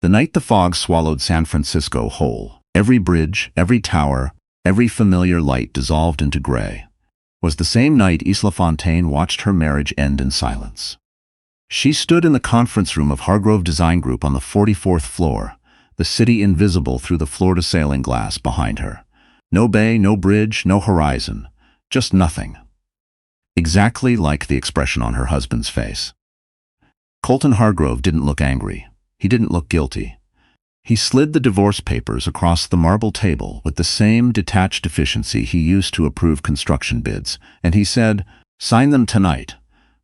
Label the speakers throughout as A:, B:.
A: The night the fog swallowed San Francisco whole, every bridge, every tower, every familiar light dissolved into gray, was the same night Isla Fontaine watched her marriage end in silence. She stood in the conference room of Hargrove Design Group on the 44th floor, the city invisible through the floor-to-ceiling glass behind her. No bay, no bridge, no horizon, just nothing. Exactly like the expression on her husband's face. Colton Hargrove didn't look angry. He didn't look guilty. He slid the divorce papers across the marble table with the same detached efficiency he used to approve construction bids, and he said, "Sign them tonight.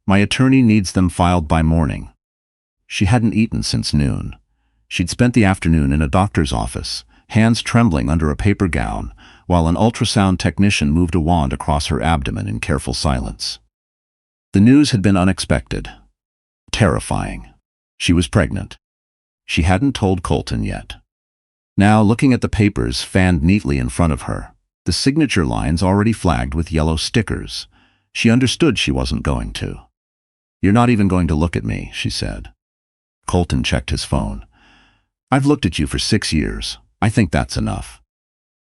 A: My attorney needs them filed by morning." She hadn't eaten since noon. She'd spent the afternoon in a doctor's office, hands trembling under a paper gown, while an ultrasound technician moved a wand across her abdomen in careful silence. The news had been unexpected. Terrifying. She was pregnant. She hadn't told Colton yet. Now, looking at the papers fanned neatly in front of her, the signature lines already flagged with yellow stickers, she understood she wasn't going to. "You're not even going to look at me," she said. Colton checked his phone. "I've looked at you for 6 years. I think that's enough."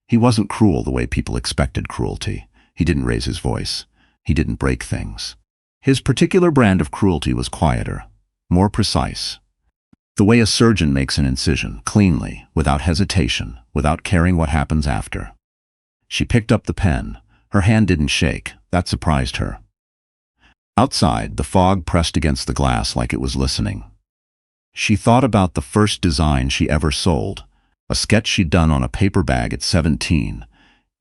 A: He wasn't cruel the way people expected cruelty. He didn't raise his voice. He didn't break things. His particular brand of cruelty was quieter, more precise. The way a surgeon makes an incision, cleanly, without hesitation, without caring what happens after. She picked up the pen. Her hand didn't shake. That surprised her. Outside, the fog pressed against the glass like it was listening. She thought about the first design she ever sold, a sketch she'd done on a paper bag at 17,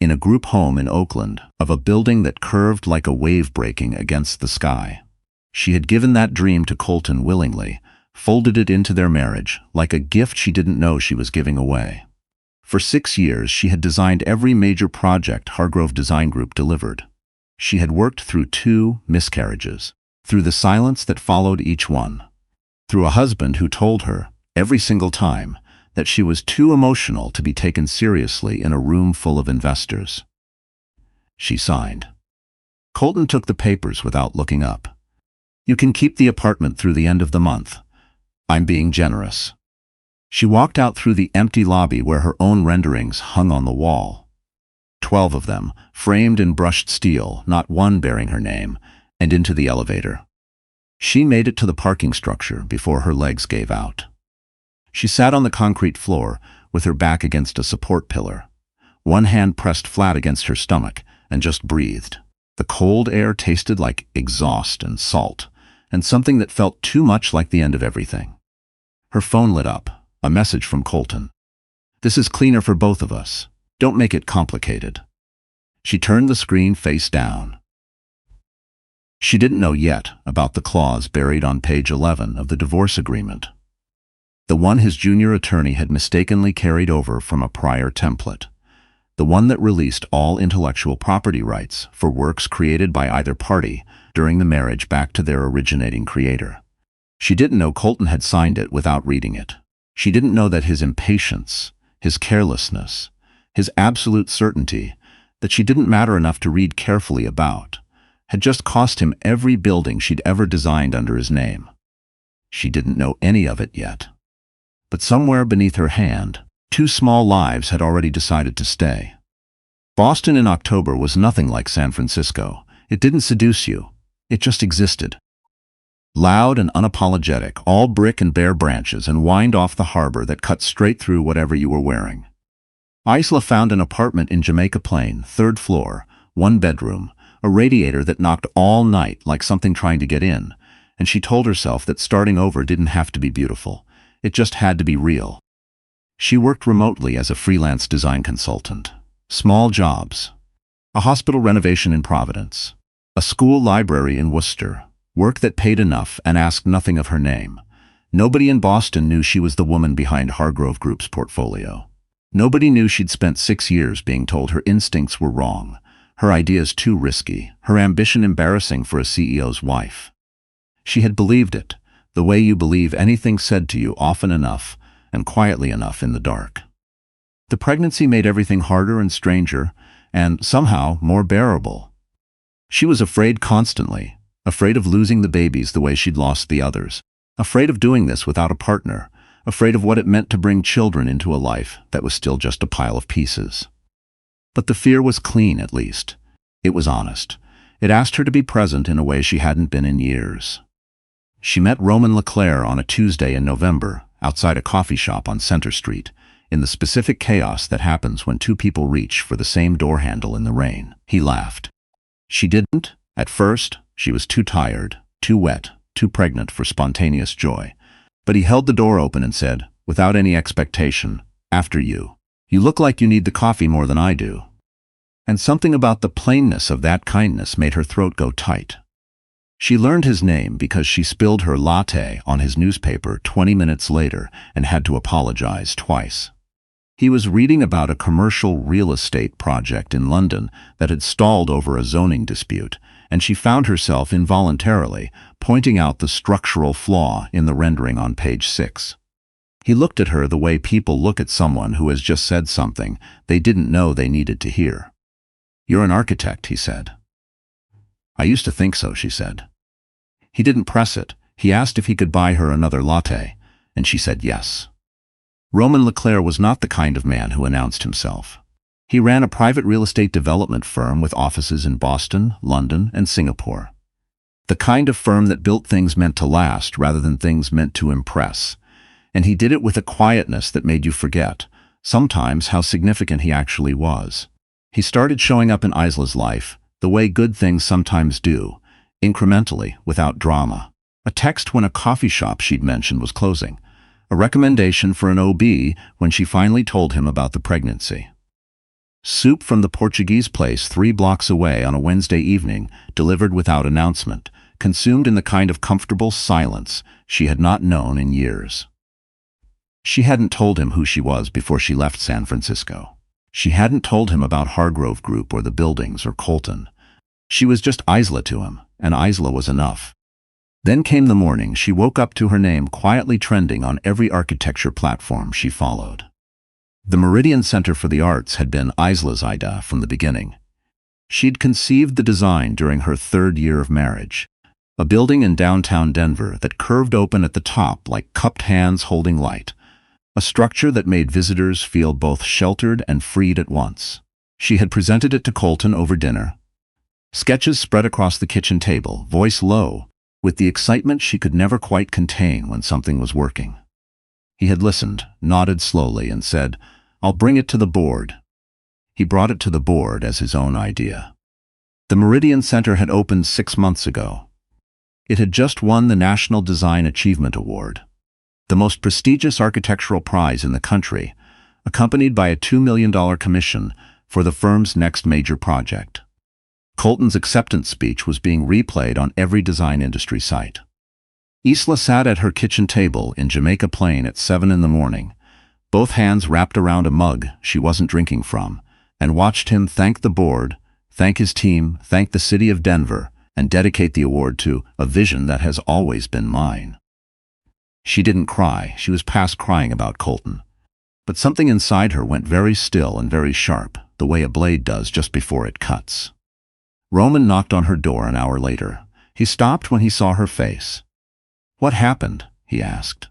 A: in a group home in Oakland, of a building that curved like a wave breaking against the sky. She had given that dream to Colton willingly, folded it into their marriage, like a gift she didn't know she was giving away. For 6 years, she had designed every major project Hargrove Design Group delivered. She had worked through 2 miscarriages, through the silence that followed each one, through a husband who told her, every single time, that she was too emotional to be taken seriously in a room full of investors. She signed. Colton took the papers without looking up. "You can keep the apartment through the end of the month. I'm being generous." She walked out through the empty lobby where her own renderings hung on the wall. 12 of them, framed in brushed steel, not one bearing her name, and into the elevator. She made it to the parking structure before her legs gave out. She sat on the concrete floor with her back against a support pillar, one hand pressed flat against her stomach, and just breathed. The cold air tasted like exhaust and salt, and something that felt too much like the end of everything. Her phone lit up, a message from Colton. "This is cleaner for both of us. Don't make it complicated." She turned the screen face down. She didn't know yet about the clause buried on page 11 of the divorce agreement, the one his junior attorney had mistakenly carried over from a prior template, the one that released all intellectual property rights for works created by either party during the marriage back to their originating creator. She didn't know Colton had signed it without reading it. She didn't know that his impatience, his carelessness, his absolute certainty that she didn't matter enough to read carefully about, had just cost him every building she'd ever designed under his name. She didn't know any of it yet. But somewhere beneath her hand, 2 small lives had already decided to stay. Boston in October was nothing like San Francisco. It didn't seduce you. It just existed. Loud and unapologetic, all brick and bare branches, and wind off the harbor that cut straight through whatever you were wearing. Isla found an apartment in Jamaica Plain, 3rd floor, 1 bedroom, a radiator that knocked all night like something trying to get in, and she told herself that starting over didn't have to be beautiful. It just had to be real. She worked remotely as a freelance design consultant. Small jobs. A hospital renovation in Providence. A school library in Worcester. Work that paid enough and asked nothing of her name. Nobody in Boston knew she was the woman behind Hargrove Group's portfolio. Nobody knew she'd spent 6 years being told her instincts were wrong, her ideas too risky, her ambition embarrassing for a CEO's wife. She had believed it, the way you believe anything said to you often enough and quietly enough in the dark. The pregnancy made everything harder and stranger, and somehow more bearable. She was afraid constantly, afraid of losing the babies the way she'd lost the others, afraid of doing this without a partner, afraid of what it meant to bring children into a life that was still just a pile of pieces. But the fear was clean, at least. It was honest. It asked her to be present in a way she hadn't been in years. She met Roman Leclerc on a Tuesday in November, outside a coffee shop on Center Street, in the specific chaos that happens when two people reach for the same door handle in the rain. He laughed. She didn't. At first, she was too tired, too wet, too pregnant for spontaneous joy. But he held the door open and said, without any expectation, "After you. You look like you need the coffee more than I do." And something about the plainness of that kindness made her throat go tight. She learned his name because she spilled her latte on his newspaper 20 minutes later and had to apologize twice. He was reading about a commercial real estate project in London that had stalled over a zoning dispute, and she found herself involuntarily pointing out the structural flaw in the rendering on page 6. He looked at her the way people look at someone who has just said something they didn't know they needed to hear. "You're an architect," he said. "I used to think so," she said. He didn't press it. He asked if he could buy her another latte, and she said yes. Roman Leclerc was not the kind of man who announced himself. He ran a private real estate development firm with offices in Boston, London, and Singapore. The kind of firm that built things meant to last rather than things meant to impress. And he did it with a quietness that made you forget, sometimes, how significant he actually was. He started showing up in Isla's life, the way good things sometimes do, incrementally, without drama. A text when a coffee shop she'd mentioned was closing. A recommendation for an OB when she finally told him about the pregnancy. Soup from the Portuguese place 3 blocks away on a Wednesday evening, delivered without announcement, consumed in the kind of comfortable silence she had not known in years. She hadn't told him who she was before she left San Francisco. She hadn't told him about Hargrove Group or the buildings or Colton. She was just Isla to him, and Isla was enough. Then came the morning she woke up to her name quietly trending on every architecture platform she followed. The Meridian Center for the Arts had been Isla's idea from the beginning. She'd conceived the design during her 3rd year of marriage, a building in downtown Denver that curved open at the top like cupped hands holding light, a structure that made visitors feel both sheltered and freed at once. She had presented it to Colton over dinner. Sketches spread across the kitchen table, voice low, with the excitement she could never quite contain when something was working. He had listened, nodded slowly, and said, "I'll bring it to the board." He brought it to the board as his own idea. The Meridian Center had opened 6 months ago. It had just won the National Design Achievement Award, the most prestigious architectural prize in the country, accompanied by a $2 million commission for the firm's next major project. Colton's acceptance speech was being replayed on every design industry site. Isla sat at her kitchen table in Jamaica Plain at 7 in the morning, both hands wrapped around a mug she wasn't drinking from, and watched him thank the board, thank his team, thank the city of Denver, and dedicate the award to "a vision that has always been mine." She didn't cry. She was past crying about Colton. But something inside her went very still and very sharp, the way a blade does just before it cuts. Roman knocked on her door an hour later. He stopped when he saw her face. "What happened?" he asked.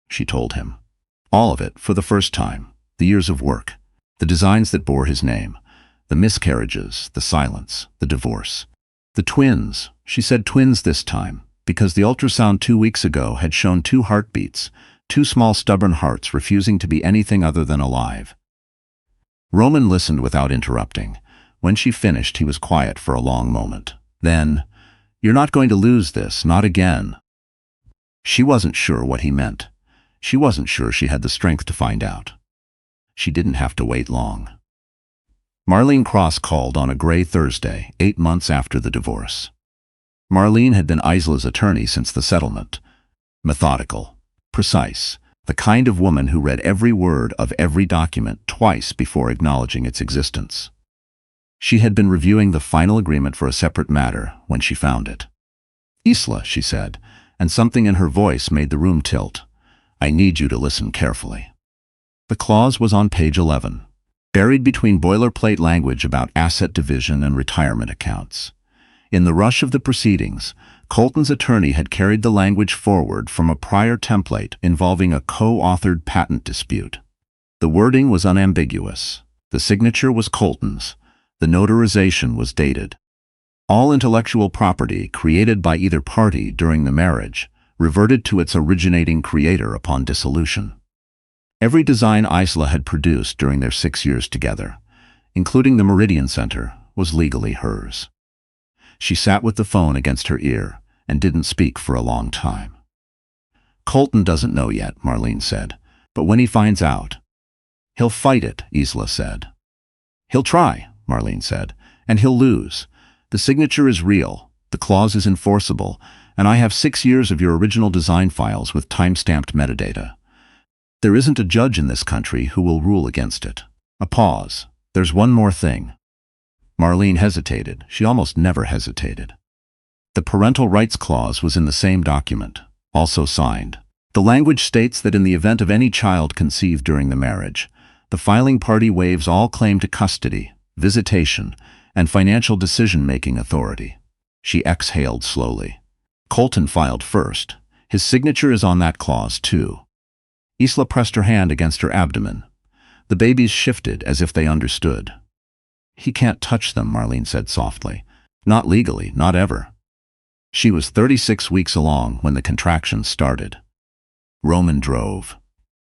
A: She told him. All of it, for the first time. The years of work, the designs that bore his name, the miscarriages, the silence, the divorce. The twins. She said twins this time, because the ultrasound 2 weeks ago had shown 2 heartbeats, 2 small stubborn hearts refusing to be anything other than alive. Roman listened without interrupting. When she finished, he was quiet for a long moment. Then, "You're not going to lose this, not again." She wasn't sure what he meant. She wasn't sure she had the strength to find out. She didn't have to wait long. Marlene Cross called on a gray Thursday, 8 months after the divorce. Marlene had been Isla's attorney since the settlement. Methodical, precise, the kind of woman who read every word of every document twice before acknowledging its existence. She had been reviewing the final agreement for a separate matter when she found it. "Isla," she said, and something in her voice made the room tilt. "I need you to listen carefully." The clause was on page 11, buried between boilerplate language about asset division and retirement accounts. In the rush of the proceedings, Colton's attorney had carried the language forward from a prior template involving a co-authored patent dispute. The wording was unambiguous. The signature was Colton's. The notarization was dated. All intellectual property created by either party during the marriage reverted to its originating creator upon dissolution. Every design Isla had produced during their 6 years together, including the Meridian Center, was legally hers. She sat with the phone against her ear and didn't speak for a long time. "Colton doesn't know yet," Marlene said, "but when he finds out, he'll fight it," Isla said. "He'll try," Marlene said, "and he'll lose. The signature is real, the clause is enforceable, and I have 6 years of your original design files with time-stamped metadata. There isn't a judge in this country who will rule against it." A pause. "There's one more thing." Marlene hesitated. She almost never hesitated. The parental rights clause was in the same document, also signed. The language states that in the event of any child conceived during the marriage, the filing party waives all claim to custody, visitation, and financial decision-making authority. She exhaled slowly. "Colton filed first. His signature is on that clause, too." Isla pressed her hand against her abdomen. The babies shifted as if they understood. "He can't touch them," Marlene said softly. "Not legally, not ever." She was 36 weeks along when the contractions started. Roman drove.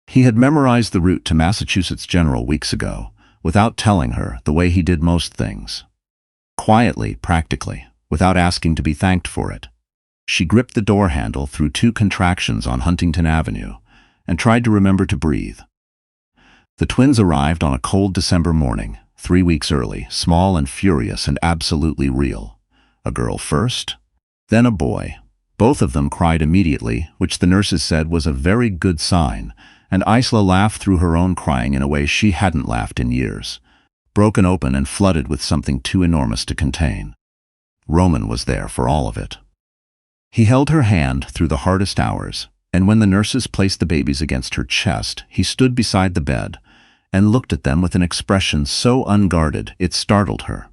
A: He had memorized the route to Massachusetts General weeks ago, without telling her, the way he did most things. Quietly, practically, without asking to be thanked for it. She gripped the door handle through 2 contractions on Huntington Avenue and tried to remember to breathe. The twins arrived on a cold December morning, 3 weeks early, small and furious and absolutely real. A girl first, then a boy. Both of them cried immediately, which the nurses said was a very good sign, and Isla laughed through her own crying in a way she hadn't laughed in years, broken open and flooded with something too enormous to contain. Roman was there for all of it. He held her hand through the hardest hours, and when the nurses placed the babies against her chest, he stood beside the bed and looked at them with an expression so unguarded it startled her.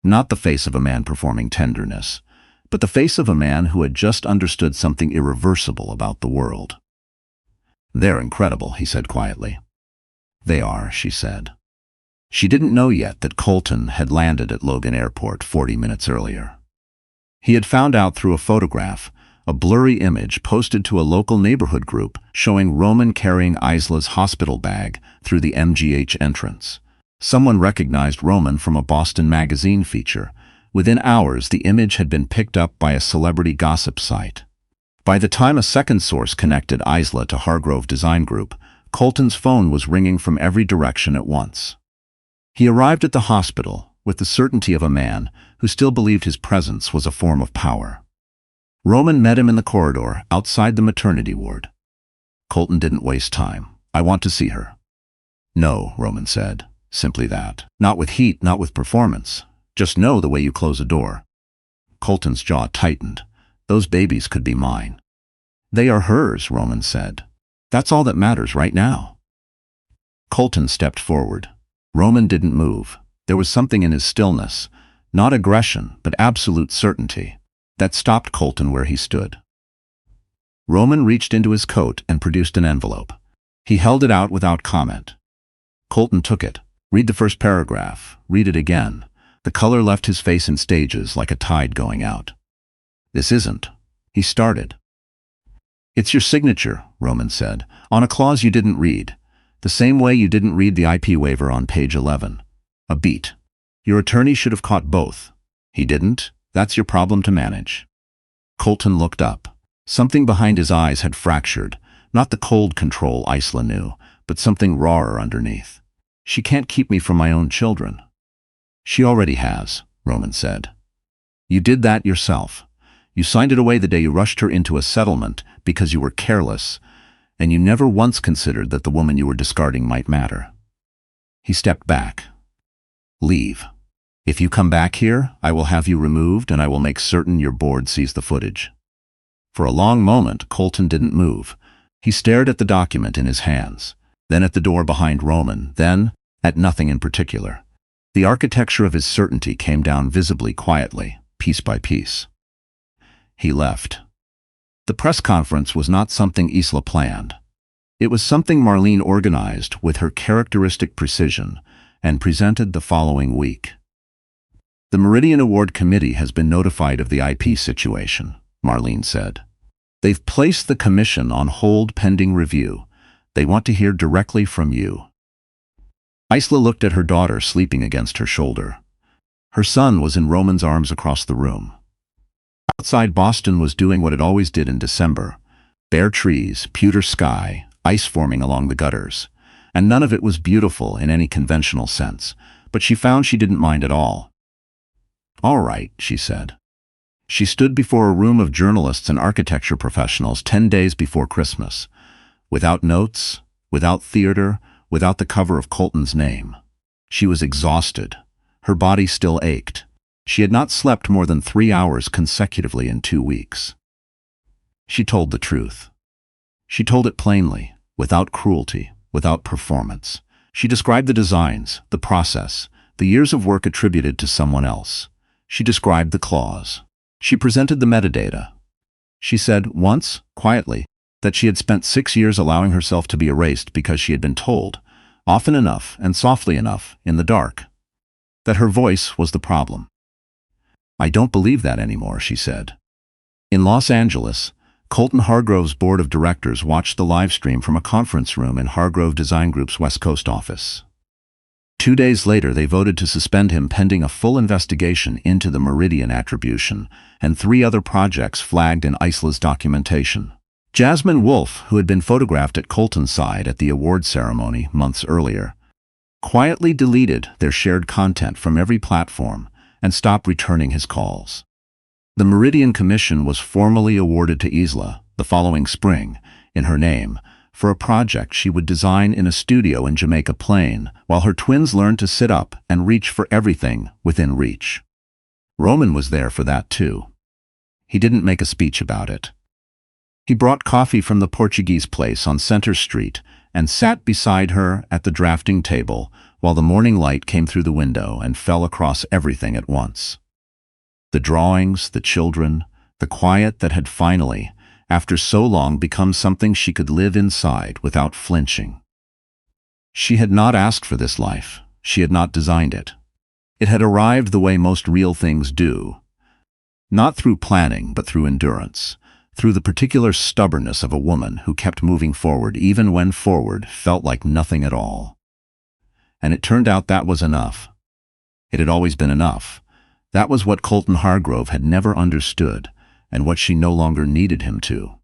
A: Not the face of a man performing tenderness, but the face of a man who had just understood something irreversible about the world. "They're incredible," he said quietly. "They are," she said. She didn't know yet that Colton had landed at Logan Airport 40 minutes earlier. He had found out through a photograph, a blurry image posted to a local neighborhood group showing Roman carrying Isla's hospital bag through the MGH entrance. Someone recognized Roman from a Boston magazine feature. Within hours, the image had been picked up by a celebrity gossip site. By the time a second source connected Isla to Hargrove Design Group, Colton's phone was ringing from every direction at once. He arrived at the hospital with the certainty of a man who still believed his presence was a form of power. Roman met him in the corridor outside the maternity ward. Colton didn't waste time. "I want to see her." "No," Roman said. "Simply that. Not with heat, not with performance. Just know the way you close a door." Colton's jaw tightened. "Those babies could be mine." "They are hers," Roman said. "That's all that matters right now." Colton stepped forward. Roman didn't move. There was something in his stillness, not aggression, but absolute certainty, that stopped Colton where he stood. Roman reached into his coat and produced an envelope. He held it out without comment. Colton took it. "Read the first paragraph. Read it again." The color left his face in stages like a tide going out. "This isn't." He started. "It's your signature," Roman said, "on a clause you didn't read. The same way you didn't read the IP waiver on page 11. A beat. Your attorney should have caught both. He didn't. That's your problem to manage." Colton looked up. Something behind his eyes had fractured, not the cold control Isla knew, but something rawer underneath. "She can't keep me from my own children." "She already has," Roman said. "You did that yourself. You signed it away the day you rushed her into a settlement because you were careless, and you never once considered that the woman you were discarding might matter." He stepped back. "Leave. If you come back here, I will have you removed and I will make certain your board sees the footage." For a long moment, Colton didn't move. He stared at the document in his hands, then at the door behind Roman, then at nothing in particular. The architecture of his certainty came down visibly quietly, piece by piece. He left. The press conference was not something Isla planned. It was something Marlene organized with her characteristic precision and presented the following week. The Meridian Award Committee has been notified of the IP situation, Marlene said. They've placed the commission on hold pending review. They want to hear directly from you. Isla looked at her daughter sleeping against her shoulder. Her son was in Roman's arms across the room. Outside, Boston was doing what it always did in December. Bare trees, pewter sky, ice forming along the gutters. And none of it was beautiful in any conventional sense, but she found she didn't mind at all. "All right," she said. She stood before a room of journalists and architecture professionals 10 days before Christmas, without notes, without theater, without the cover of Colton's name. She was exhausted. Her body still ached. She had not slept more than 3 hours consecutively in 2 weeks. She told the truth. She told it plainly, without cruelty, without performance. She described the designs, the process, the years of work attributed to someone else. She described the clause. She presented the metadata. She said once, quietly, that she had spent 6 years allowing herself to be erased because she had been told, often enough and softly enough, in the dark, that her voice was the problem. "I don't believe that anymore," she said. In Los Angeles, Colton Hargrove's board of directors watched the live stream from a conference room in Hargrove Design Group's West Coast office. 2 days later, they voted to suspend him pending a full investigation into the Meridian attribution and 3 other projects flagged in Isla's documentation. Jasmine Wolfe, who had been photographed at Colton's side at the award ceremony months earlier, quietly deleted their shared content from every platform and stopped returning his calls. The Meridian Commission was formally awarded to Isla the following spring, in her name, for a project she would design in a studio in Jamaica Plain, while her twins learned to sit up and reach for everything within reach. Roman was there for that too. He didn't make a speech about it. He brought coffee from the Portuguese place on Center Street and sat beside her at the drafting table while the morning light came through the window and fell across everything at once. The drawings, the children, the quiet that had finally, after so long, become something she could live inside without flinching. She had not asked for this life. She had not designed it. It had arrived the way most real things do. Not through planning, but through endurance, through the particular stubbornness of a woman who kept moving forward even when forward felt like nothing at all. And it turned out that was enough. It had always been enough. That was what Colton Hargrove had never understood, and what she no longer needed him to.